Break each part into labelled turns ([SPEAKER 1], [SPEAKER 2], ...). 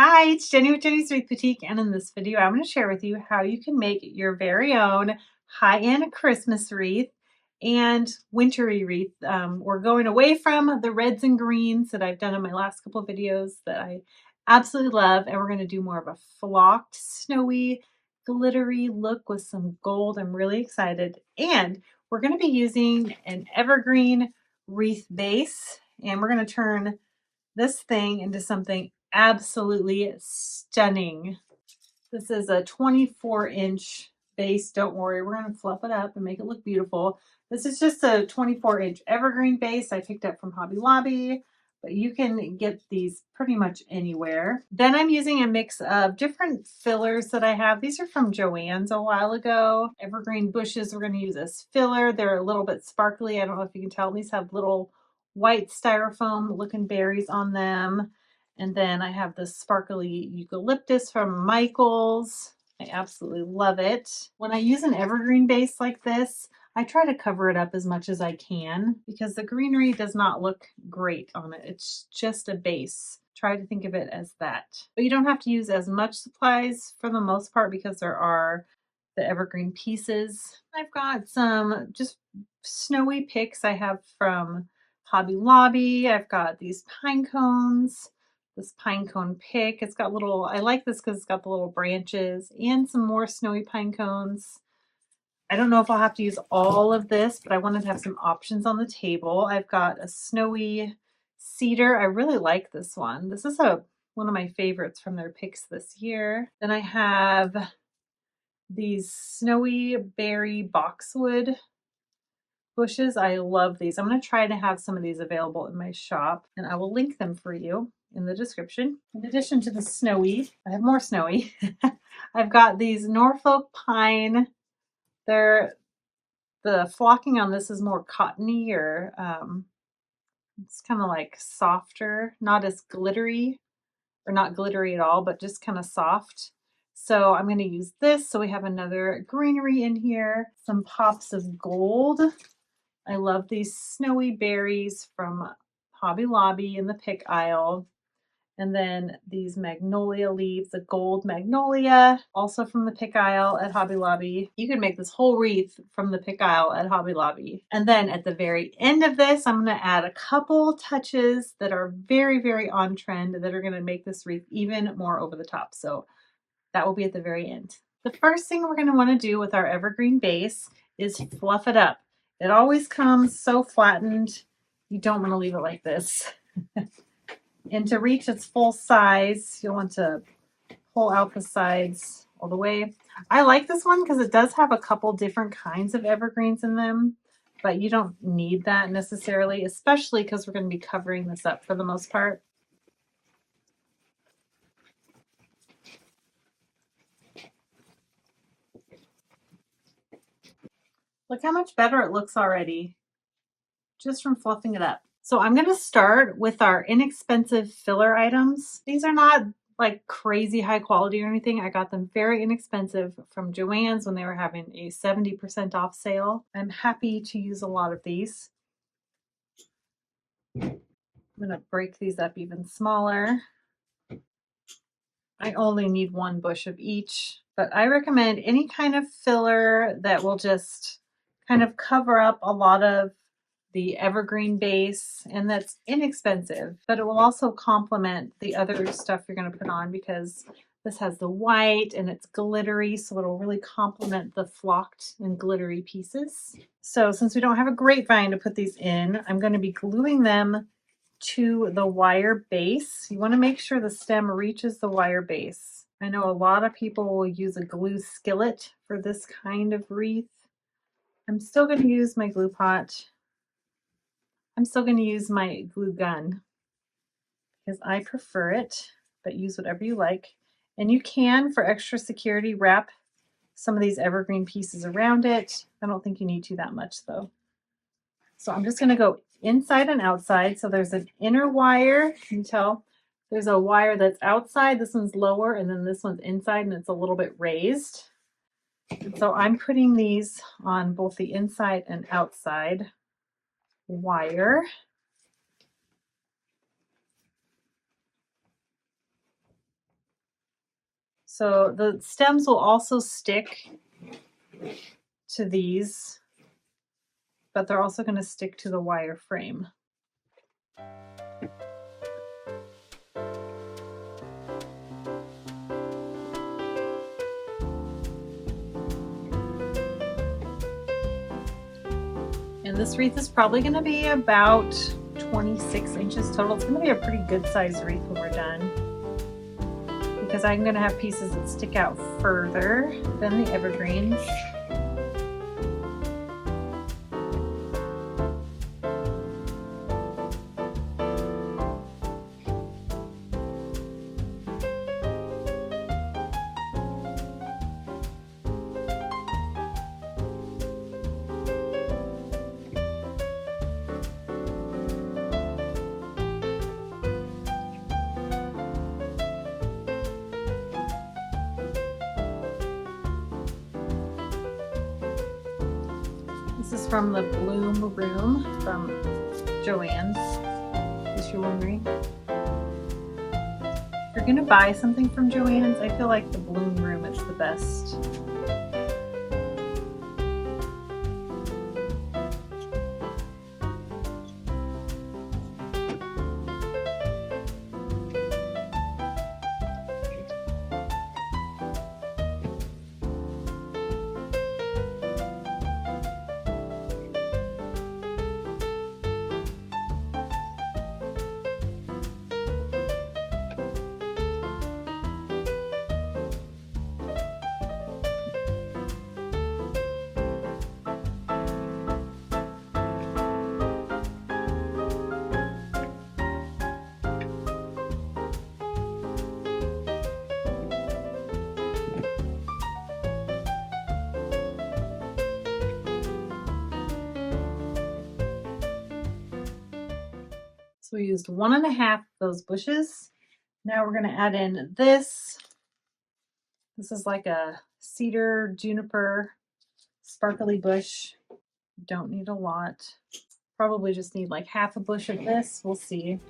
[SPEAKER 1] Hi, it's Jenny with Jenny's Wreath Boutique, and in this video, I'm going to share with you how you can make your very own high-end Christmas wreath and wintry wreath. We're going away from the reds and greens that I've done in my last couple of videos that I absolutely love, and we're going to do more of a flocked, snowy, glittery look with some gold. I'm really excited, and we're going to be using an evergreen wreath base, and we're going to turn this thing into something absolutely stunning. This is a 24-inch base. Don't worry, we're going to fluff it up and make it look beautiful. This is just a 24-inch evergreen base I picked up from Hobby Lobby, but you can get these pretty much anywhere. Then I'm using a mix of different fillers that I have. These are from Joann's a while ago. Evergreen bushes we're going to use as filler. They're a little bit sparkly. I don't know if you can tell. These have little white styrofoam looking berries on them. And then I have this sparkly eucalyptus from Michael's. I absolutely love it. When I use an evergreen base like this, I try to cover it up as much as I can because the greenery does not look great on it. It's just a base. Try to think of it as that. But you don't have to use as much supplies for the most part because there are the evergreen pieces. I've got some just snowy picks I have from Hobby Lobby. I've got these pine cones. This pine cone pick. It's got little, I like this because it's got the little branches and some more snowy pine cones. I don't know if I'll have to use all of this, but I wanted to have some options on the table. I've got a snowy cedar. I really like this one. This is one of my favorites from their picks this year. Then I have these snowy berry boxwood bushes. I love these. I'm going to try to have some of these available in my shop, and I will link them for you in the description. In addition to the snowy, I have more snowy. I've got these Norfolk pine. The flocking on this is more cottony, or it's kind of like softer, not as glittery, or not glittery at all, but just kind of soft. So I'm going to use this. So we have another greenery in here, some pops of gold. I love these snowy berries from Hobby Lobby in the pick aisle. And then these magnolia leaves, the gold magnolia, also from the pick aisle at Hobby Lobby. You can make this whole wreath from the pick aisle at Hobby Lobby. And then at the very end of this, I'm going to add a couple touches that are very, very on trend that are going to make this wreath even more over the top. So that will be at the very end. The first thing we're going to want to do with our evergreen base is fluff it up. It always comes so flattened. You don't want to leave it like this. And to reach its full size, you'll want to pull out the sides all the way. I like this one because it does have a couple different kinds of evergreens in them, but you don't need that necessarily, especially because we're going to be covering this up for the most part. Look how much better it looks already, just from fluffing it up. So I'm going to start with our inexpensive filler items. These are not like crazy high quality or anything. I got them very inexpensive from Joann's when they were having a 70% off sale. I'm happy to use a lot of these. I'm going to break these up even smaller. I only need one bush of each, but I recommend any kind of filler that will just kind of cover up a lot of the evergreen base, and that's inexpensive, but it will also complement the other stuff you're going to put on because this has the white and it's glittery, so it'll really complement the flocked and glittery pieces. So since we don't have a grapevine to put these in, I'm going to be gluing them to the wire base. You want to make sure the stem reaches the wire base. I know a lot of people will use a glue skillet for this kind of wreath. I'm still going to use my glue pot. I'm still going to use my glue gun because I prefer it, but use whatever you like. And you can, for extra security, wrap some of these evergreen pieces around it. I don't think you need to that much though. So I'm just going to go inside and outside. So there's an inner wire. Can you tell? There's a wire that's outside. This one's lower, and then this one's inside, and it's a little bit raised. And so I'm putting these on both the inside and outside wire. So the stems will also stick to these, but they're also going to stick to the wire frame. And this wreath is probably going to be about 26 inches total. It's going to be a pretty good sized wreath when we're done, because I'm going to have pieces that stick out further than the evergreens. This is from the Bloom Room from Joann's, in case you're wondering. If you're gonna buy something from Joann's, I feel like the Bloom Room is the best. So we used 1.5 of those bushes. Now we're going to add in this. This is like a cedar juniper sparkly bush. Don't need a lot. Probably just need like half a bush of this. We'll see.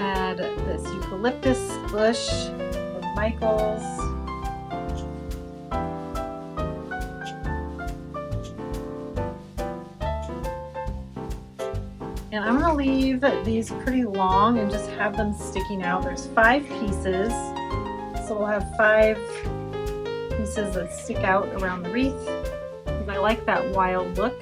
[SPEAKER 1] Add this eucalyptus bush of Michael's. And I'm gonna leave these pretty long and just have them sticking out. There's 5 pieces, so we'll have 5 pieces that stick out around the wreath, because I like that wild look.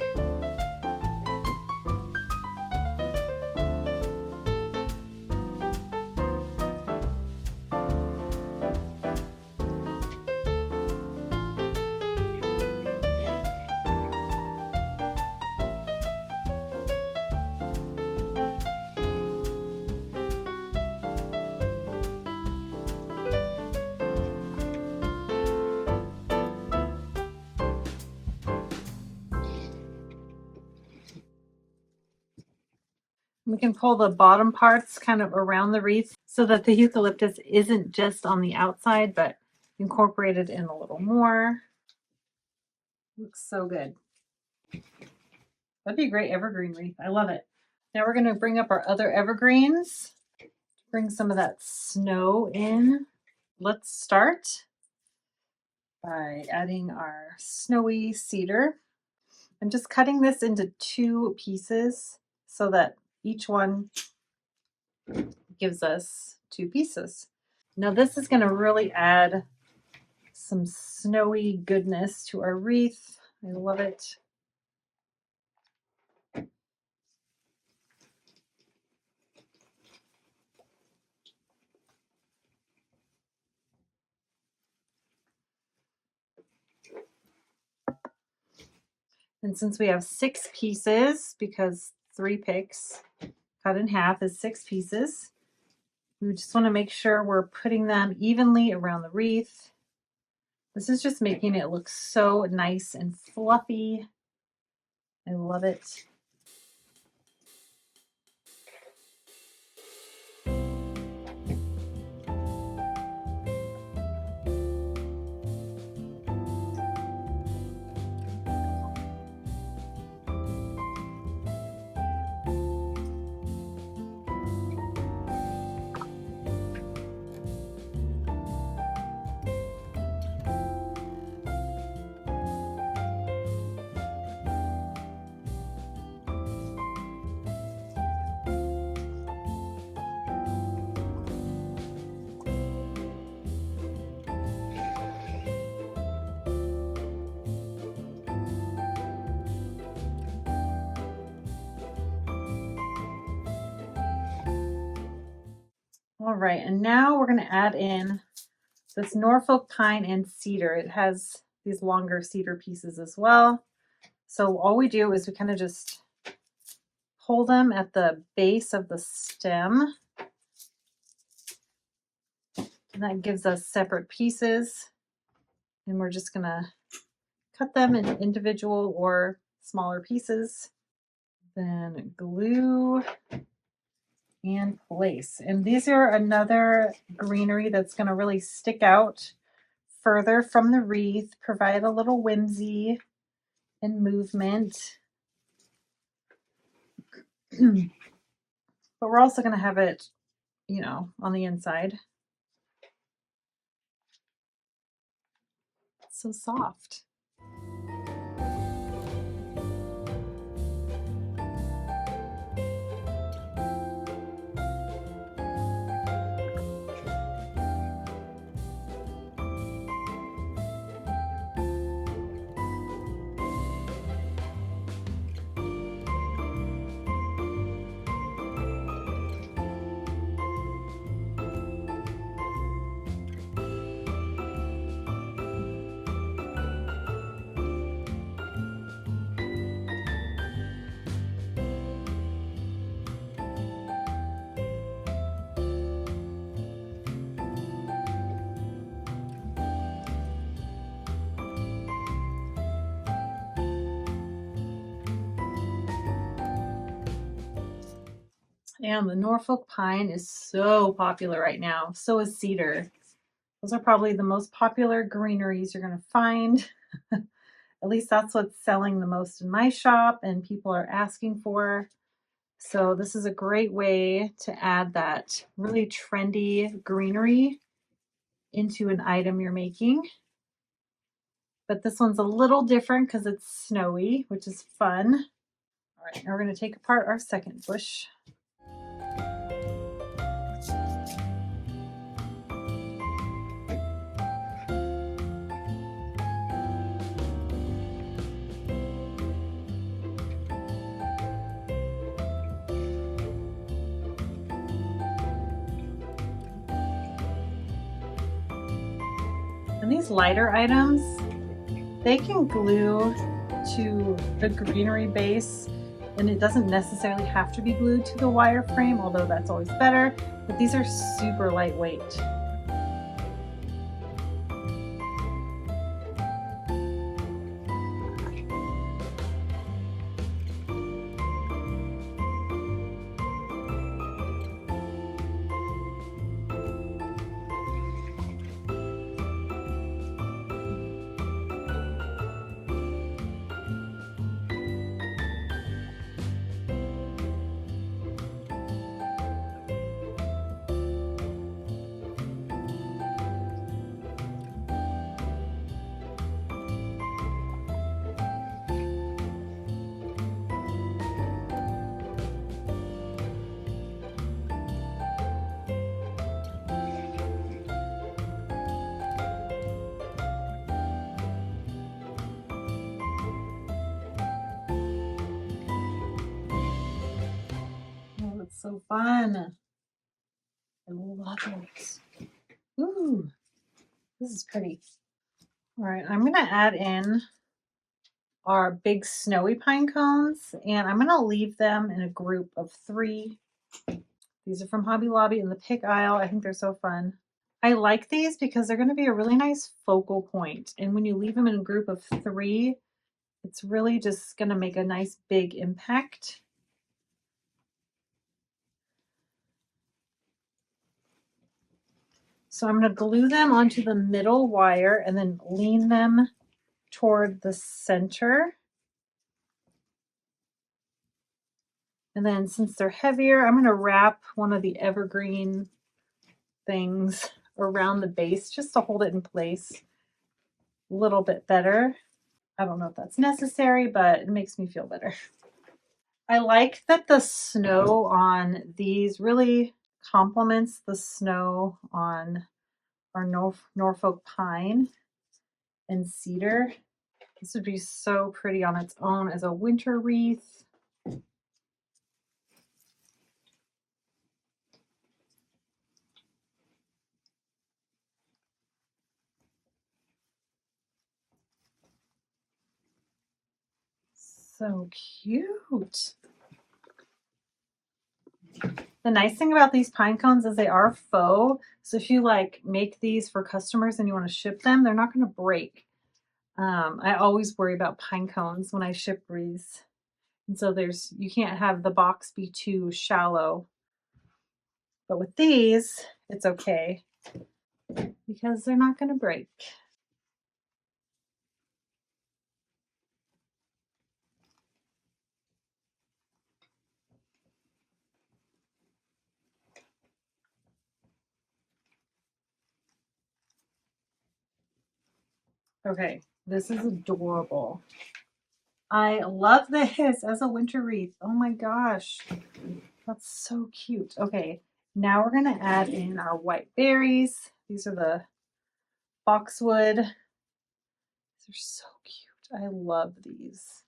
[SPEAKER 1] We can pull the bottom parts kind of around the wreath so that the eucalyptus isn't just on the outside, but incorporated in a little more. Looks so good. That'd be a great evergreen wreath. I love it. Now we're going to bring up our other evergreens. Bring some of that snow in. Let's start by adding our snowy cedar. I'm just cutting this into 2 pieces so that each one gives us 2 pieces. Now this is going to really add some snowy goodness to our wreath. I love it. And since we have 6 pieces, because 3 picks cut in half is 6 pieces, we just want to make sure we're putting them evenly around the wreath. This is just making it look so nice and fluffy. I love it. All right, and now we're going to add in this Norfolk pine and cedar. It has these longer cedar pieces as well. So all we do is we kind of just hold them at the base of the stem. And that gives us separate pieces. And we're just going to cut them in individual or smaller pieces. Then glue and place. And these are another greenery that's going to really stick out further from the wreath, provide a little whimsy and movement. But we're also going to have it, you know, on the inside. It's so soft. And the Norfolk pine is so popular right now. So is cedar. Those are probably the most popular greeneries you're going to find. At least that's what's selling the most in my shop and people are asking for. So this is a great way to add that really trendy greenery into an item you're making. But this one's a little different because it's snowy, which is fun. All right, now we're going to take apart our second bush. And these lighter items, they can glue to the greenery base, and it doesn't necessarily have to be glued to the wire frame, although that's always better, but these are super lightweight. Oh, it's so fun. I love it. Ooh, this is pretty. All right, I'm gonna add in are big snowy pine cones, and I'm gonna leave them in a group of 3. These are from Hobby Lobby in the pick aisle. I think they're so fun. I like these because they're gonna be a really nice focal point, and when you leave them in a group of 3, it's really just gonna make a nice big impact. So I'm gonna glue them onto the middle wire and then lean them toward the center. And then since they're heavier, I'm going to wrap one of the evergreen things around the base just to hold it in place a little bit better. I don't know if that's necessary, but it makes me feel better. I like that the snow on these really complements the snow on our Norfolk pine and cedar. This would be so pretty on its own as a winter wreath. So cute. The nice thing about these pine cones is they are faux. So if you like make these for customers and you want to ship them, they're not going to break. I always worry about pine cones when I ship wreaths. And so you can't have the box be too shallow. But with these, it's okay because they're not going to break. Okay, this is adorable. I love this as a winter wreath. Oh my gosh, that's so cute. Okay, now we're gonna add in our white berries. These are the boxwood. These are so cute. I love these.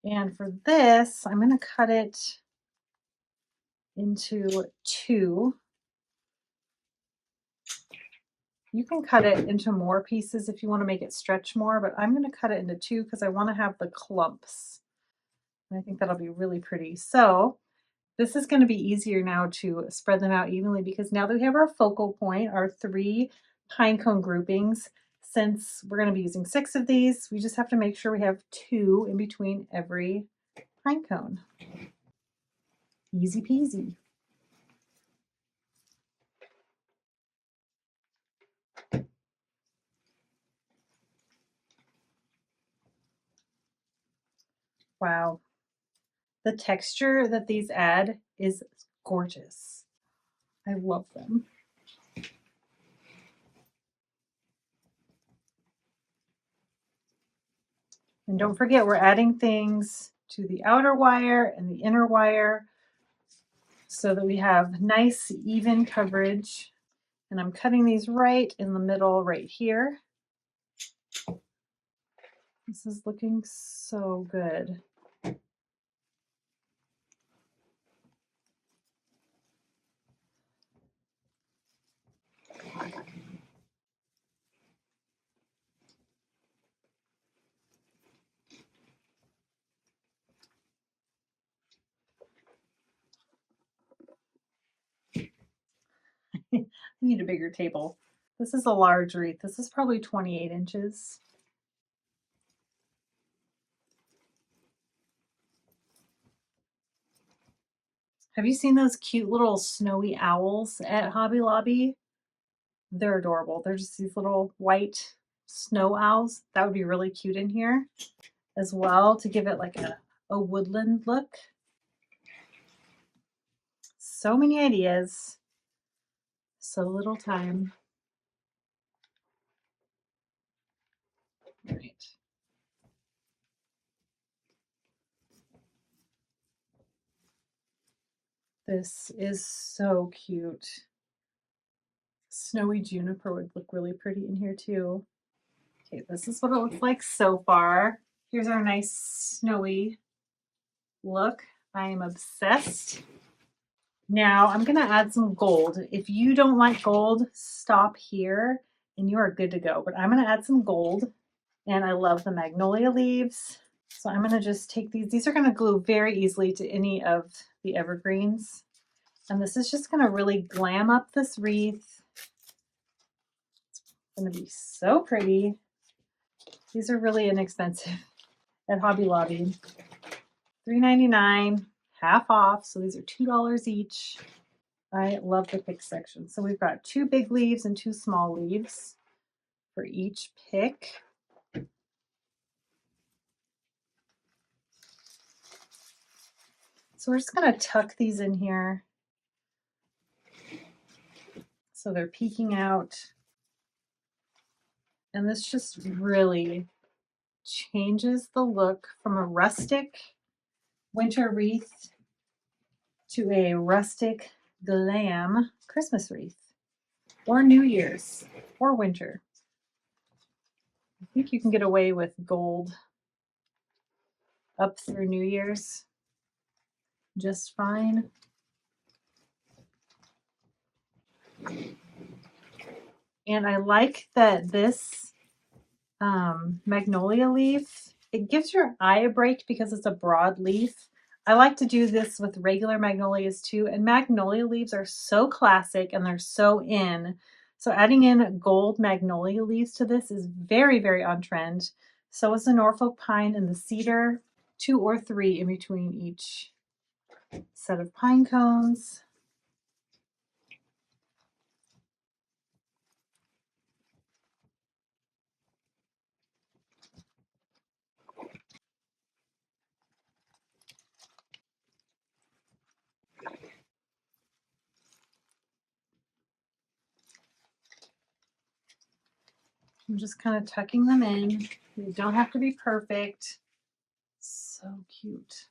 [SPEAKER 1] And for this, I'm gonna cut it into 2. You can cut it into more pieces if you want to make it stretch more, but I'm going to cut it into 2 because I want to have the clumps. And I think that'll be really pretty. So this is going to be easier now to spread them out evenly because now that we have our focal point, our 3 pine cone groupings, since we're going to be using 6 of these, we just have to make sure we have 2 in between every pine cone. Easy peasy. Wow. The texture that these add is gorgeous. I love them. And don't forget, we're adding things to the outer wire and the inner wire so that we have nice, even coverage. And I'm cutting these right in the middle, right here. This is looking so good. I need a bigger table. This is a large wreath. This is probably 28 inches. Have you seen those cute little snowy owls at Hobby Lobby? They're adorable. They're just these little white snow owls. That would be really cute in here as well to give it like a woodland look. So many ideas, so little time. All right. This is so cute. Snowy juniper would look really pretty in here too. Okay, this is what it looks like so far. Here's our nice snowy look. I am obsessed. Now I'm gonna add some gold. If you don't like gold, stop here and you are good to go. But I'm gonna add some gold, and I love the magnolia leaves. So I'm going to just take these. These are going to glue very easily to any of the evergreens. And this is just going to really glam up this wreath. It's going to be so pretty. These are really inexpensive at Hobby Lobby. $3.99, half off. So these are $2 each. I love the pick section. So we've got 2 big leaves and 2 small leaves for each pick. So we're just going to tuck these in here so they're peeking out. And this just really changes the look from a rustic winter wreath to a rustic glam Christmas wreath, or New Year's, or winter. I think you can get away with gold up through New Year's just fine. And I like that this magnolia leaf, it gives your eye a break because it's a broad leaf. I like to do this with regular magnolias too, and magnolia leaves are so classic and they're so in. So adding in gold magnolia leaves to this is very, very on trend. So is the Norfolk pine and the cedar, 2 or 3 in between each set of pine cones. I'm just kind of tucking them in. They don't have to be perfect. So cute.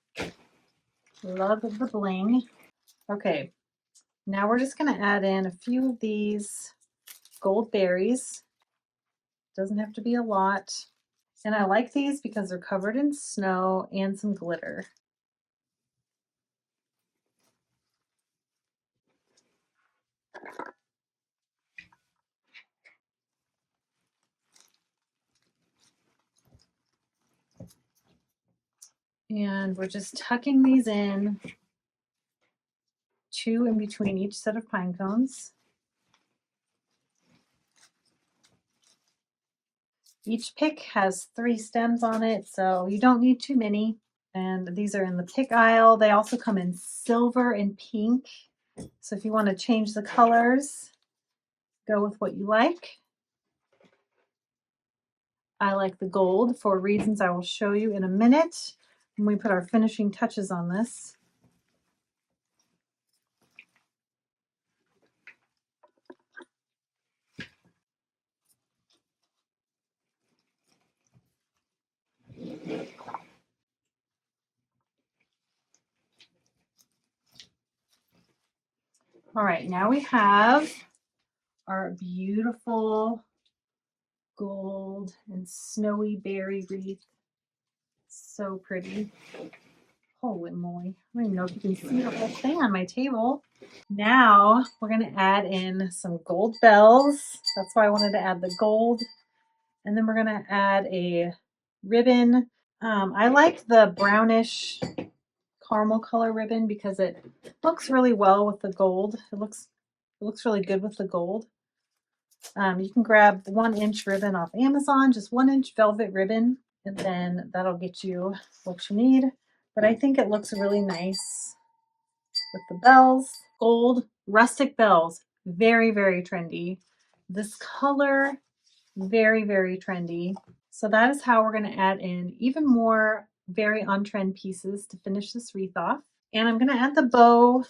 [SPEAKER 1] Love the bling. Okay, now we're just going to add in a few of these gold berries. Doesn't have to be a lot. And I like these because they're covered in snow and some glitter. And we're just tucking these in, 2 in between each set of pine cones. Each pick has 3 stems on it, so you don't need too many. And these are in the pick aisle. They also come in silver and pink. So if you want to change the colors, go with what you like. I like the gold for reasons I will show you in a minute when we put our finishing touches on this. All right, now we have our beautiful gold and snowy berry wreath. So pretty. Holy moly. I don't even know if you can see the whole thing on my table. Now we're going to add in some gold bells. That's why I wanted to add the gold. And then we're going to add a ribbon. I like the brownish caramel color ribbon because it looks really well with the gold. It looks really good with the gold. You can grab 1-inch ribbon off Amazon, just 1-inch velvet ribbon, and then that'll get you what you need. But I think it looks really nice with the bells. Gold rustic bells, very, very trendy. This color, very, very trendy. So that is how we're going to add in even more very on-trend pieces to finish this wreath off. And I'm going to add the bow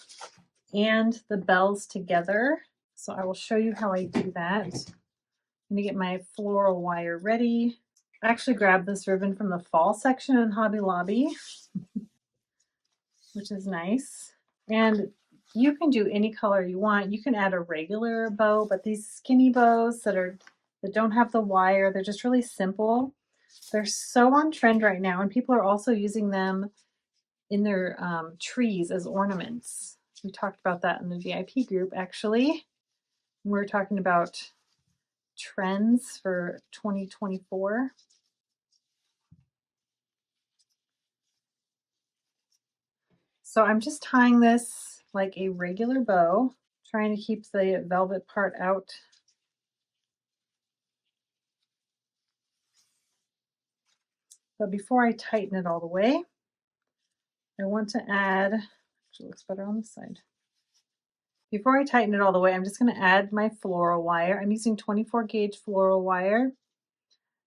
[SPEAKER 1] and the bells together. So I will show you how I do that. I'm going to get my floral wire ready. I actually grabbed this ribbon from the fall section in Hobby Lobby, which is nice. And you can do any color you want. You can add a regular bow, but these skinny bows that don't have the wire, they're just really simple. They're so on trend right now, and people are also using them in their trees as ornaments. We talked about that in the VIP group, actually. We were talking about trends for 2024. So I'm just tying this like a regular bow, trying to keep the velvet part out. But before I tighten it all the way, I want to add, actually looks better on this side. Before I tighten it all the way, I'm just going to add my floral wire. I'm using 24 gauge floral wire.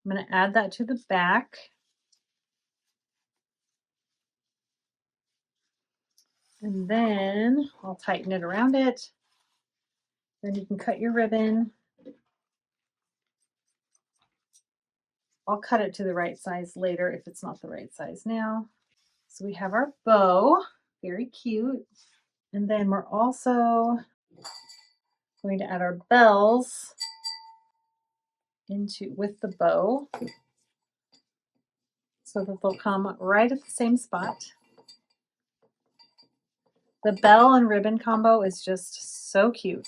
[SPEAKER 1] I'm going to add that to the back. And then I'll tighten it around it. Then you can cut your ribbon. I'll cut it to the right size later if it's not the right size now. So we have our bow, very cute. And then we're also going to add our bells with the bow so that they'll come right at the same spot. The bell and ribbon combo is just so cute.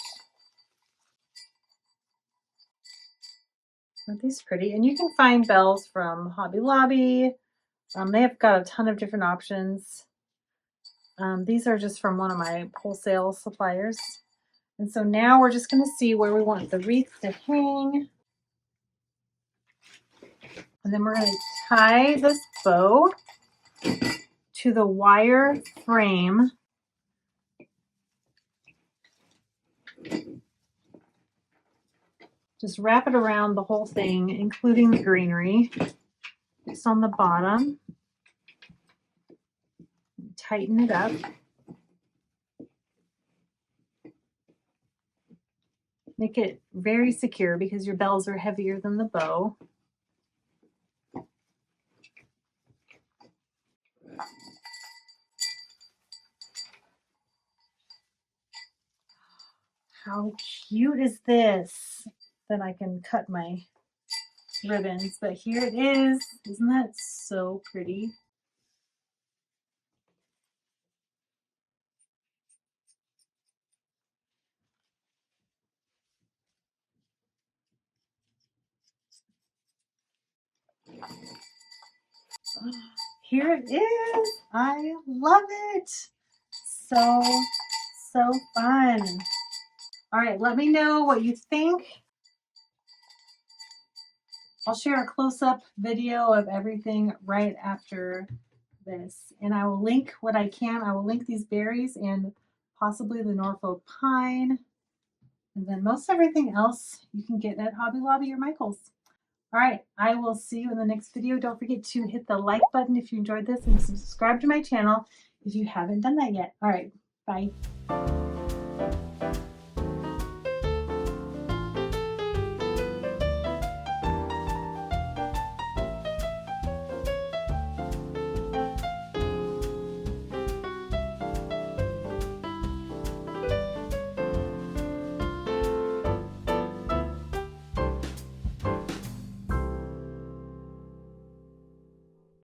[SPEAKER 1] Aren't these pretty? And you can find bells from Hobby Lobby. They have got a ton of different options. These are just from one of my wholesale suppliers. And so now we're just going to see where we want the wreath to hang. And then we're going to tie this bow to the wire frame. Just wrap it around the whole thing, including the greenery. Just on the bottom. Tighten it up. Make it very secure because your bells are heavier than the bow. How cute is this? Then I can cut my ribbons, but here it is. Isn't that so pretty? Here it is. I love it. So fun. All right, let me know what you think. I'll share a close-up video of everything right after this, and I will link what I can. I will link these berries and possibly the Norfolk pine, and then most everything else you can get at Hobby Lobby or Michael's. All right, I will see you in the next video. Don't forget to hit the like button if you enjoyed this and subscribe to my channel if you haven't done that yet. All right, bye.